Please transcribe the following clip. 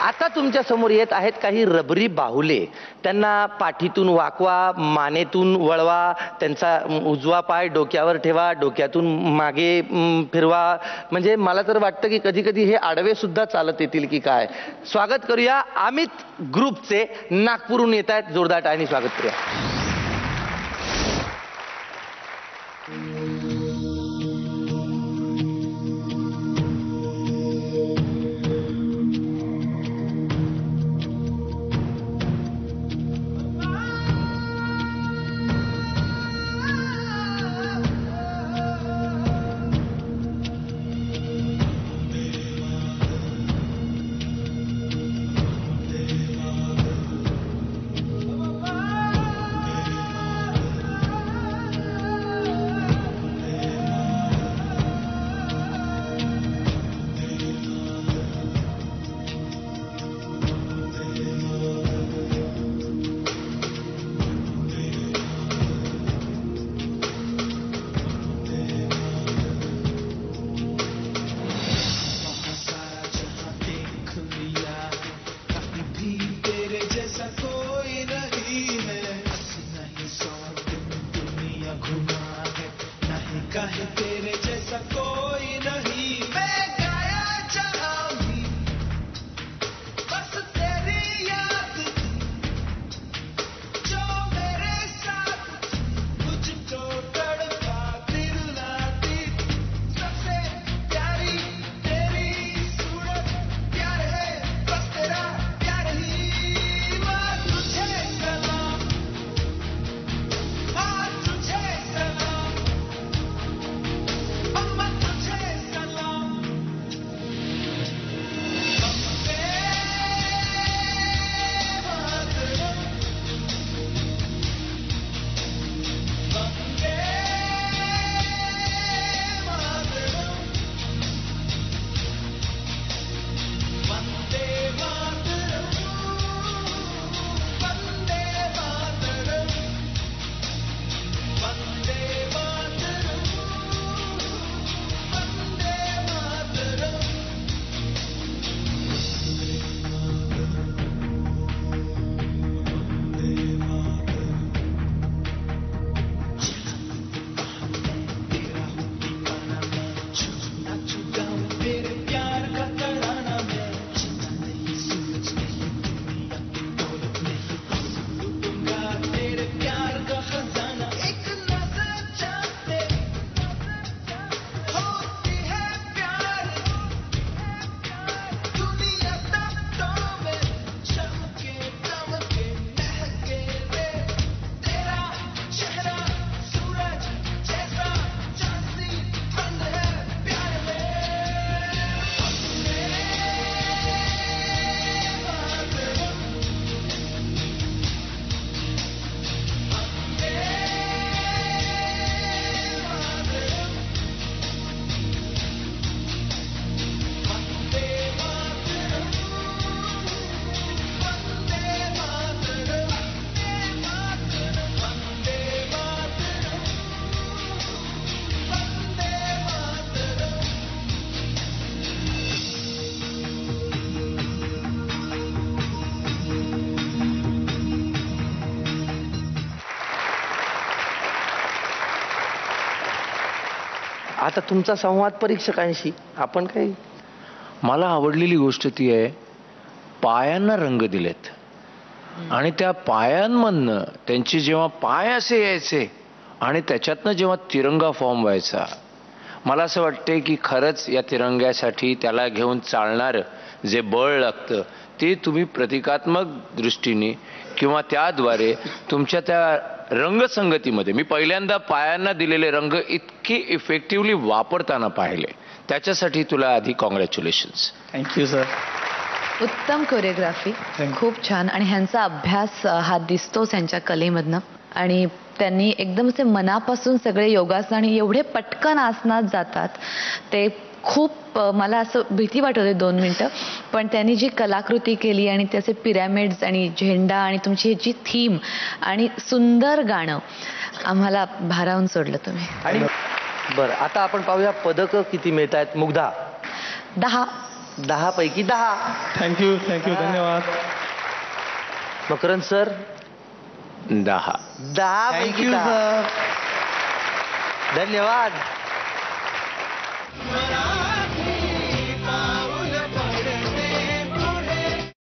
आता तुमच्या समोर येत आहेत काही रबरी बाहुले. त्यांना पाठीतून वाकवा, मानेतून वळवा, त्यांचा उजवा पाय डोक्यावर ठेवा, डोक्यातून मागे फिरवा. म्हणजे मला तर वाटतं की कधी कधी हे आडवे सुद्धा चालत येतील की काय. स्वागत करूया अमित ग्रुपचे, नागपूरहून येत आहेत. जोरदार टाळ्यांनी स्वागत करूया. आता तुमचा संवाद परीक्षकांशी. आपण काही मला आवडलेली गोष्ट ती आहे, पायांना रंग दिलेत आणि त्या पायांमधनं त्यांचे जेव्हा पाय असे यायचे आणि त्याच्यातनं जेव्हा तिरंगा फॉर्म व्हायचा, मला असं वाटते की खरंच या तिरंग्यासाठी त्याला घेऊन चालणारं जे बळ लागतं ते तुम्ही प्रतिकात्मक दृष्टीने किंवा त्याद्वारे तुमच्या त्या रंगसंगतीमध्ये मी पहिल्यांदा पायांना दिलेले रंग इतकी इफेक्टिव्हली वापरताना पाहिले. त्याच्यासाठी तुला आधी कॉंग्रॅच्युलेशन्स. Thank you sir. उत्तम कोरिओग्राफी, खूप छान. आणि ह्यांचा अभ्यास हा दिसतोच यांच्या कलेमधनं. आणि त्यांनी एकदम असे मनापासून सगळे योगासन आणि एवढे पटकन आसनात जातात ते खूप मला असं भीती वाटत होती 2 मिनिटं, पण त्यांनी जी कलाकृती केली आणि त्याचे पिरॅमिड्स आणि झेंडा आणि तुमची जी थीम आणि सुंदर गाणं आम्हाला भारावून सोडलं तुम्ही. आणि बरं, आता आपण पाहूया पदकं किती मिळत आहेत. मुग्धा 10. 10 पैकी 10. थँक्यू धन्यवाद. मकरंद सर 10. 10 पैकी 10. धन्यवाद.